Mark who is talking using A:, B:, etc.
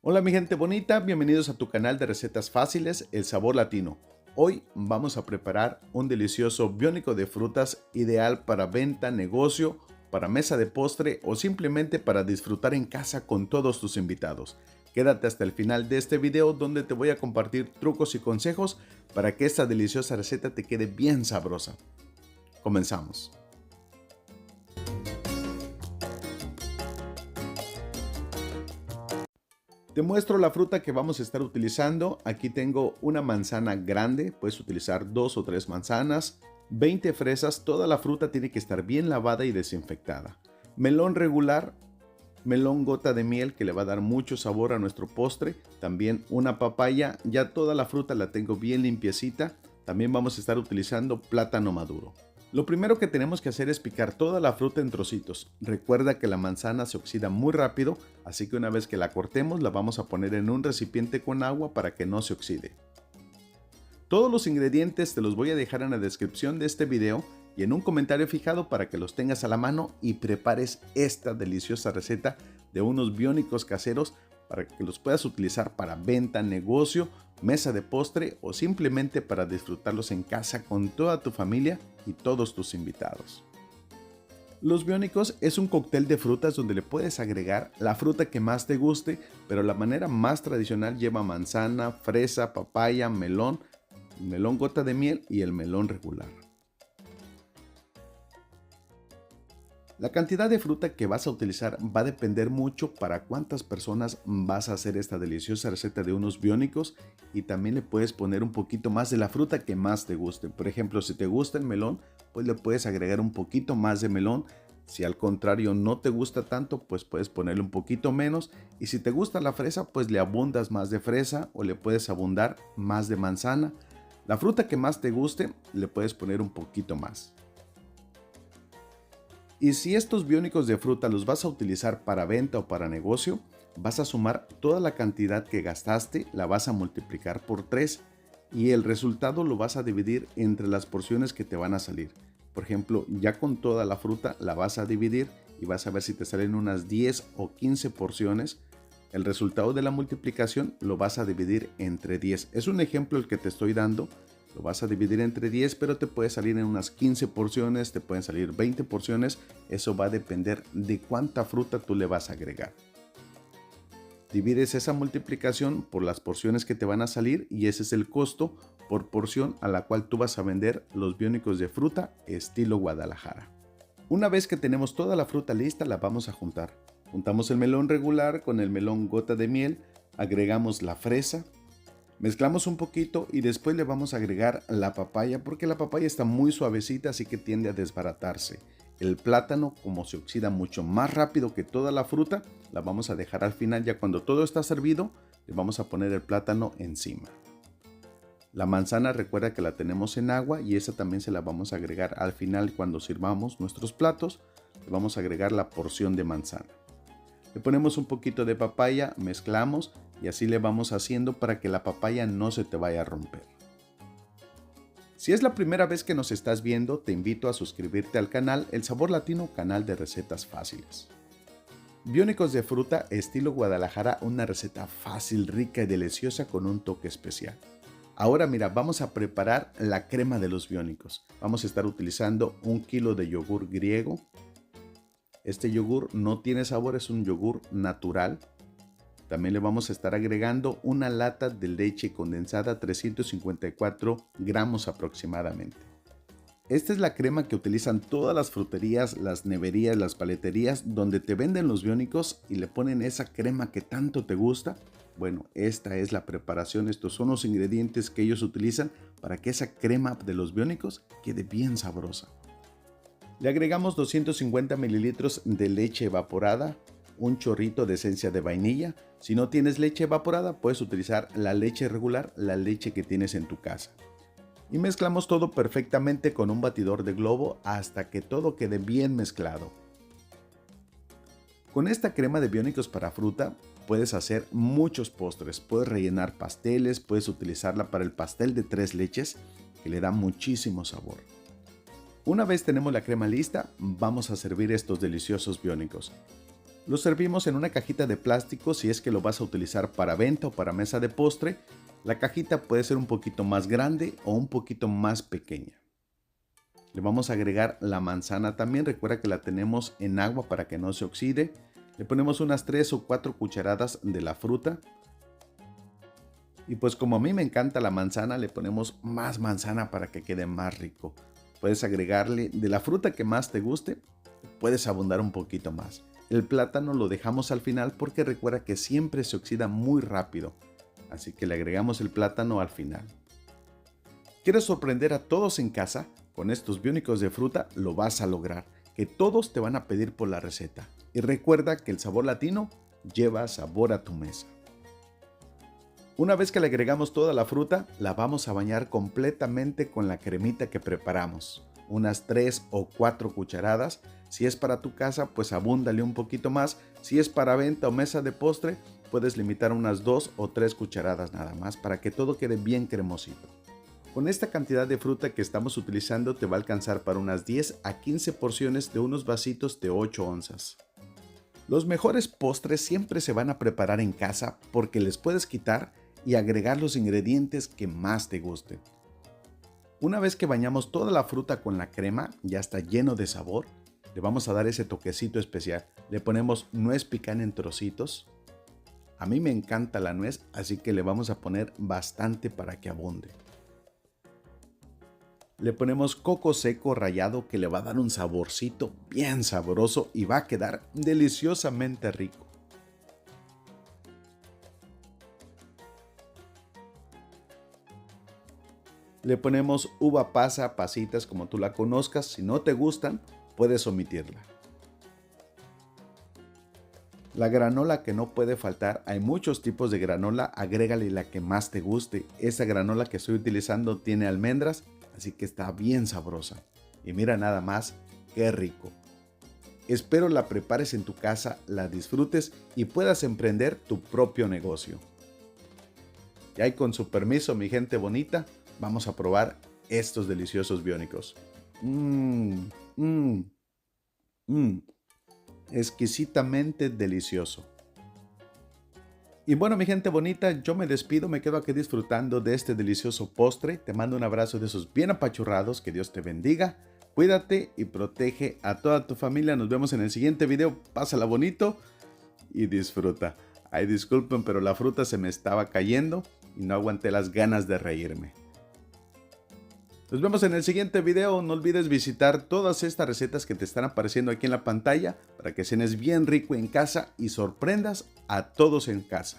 A: Hola mi gente bonita, bienvenidos a tu canal de recetas fáciles, El Sabor Latino. Hoy vamos a preparar un delicioso biónico de frutas ideal para venta, negocio, para mesa de postre o simplemente para disfrutar en casa con todos tus invitados. Quédate hasta el final de este video donde te voy a compartir trucos y consejos para que esta deliciosa receta te quede bien sabrosa. Comenzamos. Te muestro la fruta que vamos a estar utilizando. Aquí tengo una manzana grande, puedes utilizar 2 o 3 manzanas, 20 fresas, toda la fruta tiene que estar bien lavada y desinfectada. Melón regular, melón gota de miel que le va a dar mucho sabor a nuestro postre. También una papaya, ya toda la fruta la tengo bien limpiecita. También vamos a estar utilizando plátano maduro. Lo primero que tenemos que hacer es picar toda la fruta en trocitos. Recuerda que la manzana se oxida muy rápido, así que una vez que la cortemos la vamos a poner en un recipiente con agua para que no se oxide. Todos los ingredientes te los voy a dejar en la descripción de este video y en un comentario fijado para que los tengas a la mano y prepares esta deliciosa receta de unos biónicos caseros para que los puedas utilizar para venta, negocio, mesa de postre o simplemente para disfrutarlos en casa con toda tu familia y todos tus invitados. Los biónicos es un cóctel de frutas donde le puedes agregar la fruta que más te guste, pero la manera más tradicional lleva manzana, fresa, papaya, melón, melón gota de miel y el melón regular. La cantidad de fruta que vas a utilizar va a depender mucho para cuántas personas vas a hacer esta deliciosa receta de unos biónicos, y también le puedes poner un poquito más de la fruta que más te guste. Por ejemplo, si te gusta el melón, pues le puedes agregar un poquito más de melón. Si al contrario no te gusta tanto, pues puedes ponerle un poquito menos. Y si te gusta la fresa, pues le abundas más de fresa o le puedes abundar más de manzana. La fruta que más te guste, le puedes poner un poquito más. Y si estos biónicos de fruta los vas a utilizar para venta o para negocio, vas a sumar toda la cantidad que gastaste, la vas a multiplicar por 3 y el resultado lo vas a dividir entre las porciones que te van a salir. Por ejemplo, ya con toda la fruta la vas a dividir y vas a ver si te salen unas 10 o 15 porciones. El resultado de la multiplicación lo vas a dividir entre 10. Es un ejemplo el que te estoy dando. Lo vas a dividir entre 10, pero te puede salir en unas 15 porciones, te pueden salir 20 porciones. Eso va a depender de cuánta fruta tú le vas a agregar. Divides esa multiplicación por las porciones que te van a salir y ese es el costo por porción a la cual tú vas a vender los biónicos de fruta estilo Guadalajara. Una vez que tenemos toda la fruta lista, la vamos a juntar. Juntamos el melón regular con el melón gota de miel, agregamos la fresa, mezclamos un poquito y después le vamos a agregar la papaya porque la papaya está muy suavecita, así que tiende a desbaratarse. El plátano, como se oxida mucho más rápido que toda la fruta, la vamos a dejar al final. Ya cuando todo está servido, le vamos a poner el plátano encima. La manzana, recuerda que la tenemos en agua y esa también se la vamos a agregar al final cuando sirvamos nuestros platos. Le vamos a agregar la porción de manzana. Le ponemos un poquito de papaya, mezclamos y así le vamos haciendo para que la papaya no se te vaya a romper. Si es la primera vez que nos estás viendo, te invito a suscribirte al canal El Sabor Latino, canal de recetas fáciles. Biónicos de fruta estilo Guadalajara, una receta fácil, rica y deliciosa con un toque especial. Ahora mira, vamos a preparar la crema de los biónicos. Vamos a estar utilizando 1 kilo de yogur griego. Este yogur no tiene sabor, es un yogur natural. También le vamos a estar agregando una lata de leche condensada, 354 gramos aproximadamente. Esta es la crema que utilizan todas las fruterías, las neverías, las paleterías, donde te venden los biónicos y le ponen esa crema que tanto te gusta. Bueno, esta es la preparación, estos son los ingredientes que ellos utilizan para que esa crema de los biónicos quede bien sabrosa. Le agregamos 250 mililitros de leche evaporada, un chorrito de esencia de vainilla. Si no tienes leche evaporada, puedes utilizar la leche regular, la leche que tienes en tu casa. Y mezclamos todo perfectamente con un batidor de globo hasta que todo quede bien mezclado. Con esta crema de biónicos para fruta puedes hacer muchos postres, puedes rellenar pasteles, puedes utilizarla para el pastel de 3 leches que le da muchísimo sabor. Una vez tenemos la crema lista, vamos a servir estos deliciosos biónicos. Lo servimos en una cajita de plástico si es que lo vas a utilizar para venta o para mesa de postre. La cajita puede ser un poquito más grande o un poquito más pequeña. Le vamos a agregar la manzana también. Recuerda que la tenemos en agua para que no se oxide. Le ponemos unas 3 o 4 cucharadas de la fruta. Y pues como a mí me encanta la manzana, le ponemos más manzana para que quede más rico. Puedes agregarle de la fruta que más te guste. Puedes abundar un poquito más. El plátano lo dejamos al final porque recuerda que siempre se oxida muy rápido. Así que le agregamos el plátano al final. ¿Quieres sorprender a todos en casa? Con estos biónicos de fruta lo vas a lograr, que todos te van a pedir por la receta. Y recuerda que el sabor latino lleva sabor a tu mesa. Una vez que le agregamos toda la fruta, la vamos a bañar completamente con la cremita que preparamos. Unas 3 o 4 cucharadas. Si es para tu casa, pues abúndale un poquito más. Si es para venta o mesa de postre, puedes limitar unas 2 o 3 cucharadas nada más para que todo quede bien cremosito. Con esta cantidad de fruta que estamos utilizando te va a alcanzar para unas 10 a 15 porciones de unos vasitos de 8 onzas. Los mejores postres siempre se van a preparar en casa porque les puedes quitar y agregar los ingredientes que más te gusten. Una vez que bañamos toda la fruta con la crema, ya está lleno de sabor, le vamos a dar ese toquecito especial. Le ponemos nuez picana en trocitos. A mí me encanta la nuez, así que le vamos a poner bastante para que abunde. Le ponemos coco seco rallado que le va a dar un saborcito bien sabroso y va a quedar deliciosamente rico. Le ponemos uva pasa, pasitas como tú la conozcas. Si no te gustan, puedes omitirla. La granola que no puede faltar, hay muchos tipos de granola, agrégale la que más te guste. Esa granola que estoy utilizando tiene almendras, así que está bien sabrosa. Y mira nada más, qué rico. Espero la prepares en tu casa, la disfrutes y puedas emprender tu propio negocio. Y ahí con su permiso, mi gente bonita, vamos a probar estos deliciosos biónicos. Exquisitamente delicioso. Y bueno, mi gente bonita, yo me despido, me quedo aquí disfrutando de este delicioso postre. Te mando un abrazo de esos bien apachurrados, que Dios te bendiga. Cuídate y protege a toda tu familia. Nos vemos en el siguiente video. Pásala bonito y disfruta. Ay, disculpen, pero la fruta se me estaba cayendo y no aguanté las ganas de reírme. Nos vemos en el siguiente video. No olvides visitar todas estas recetas que te están apareciendo aquí en la pantalla para que cenes bien rico en casa y sorprendas a todos en casa.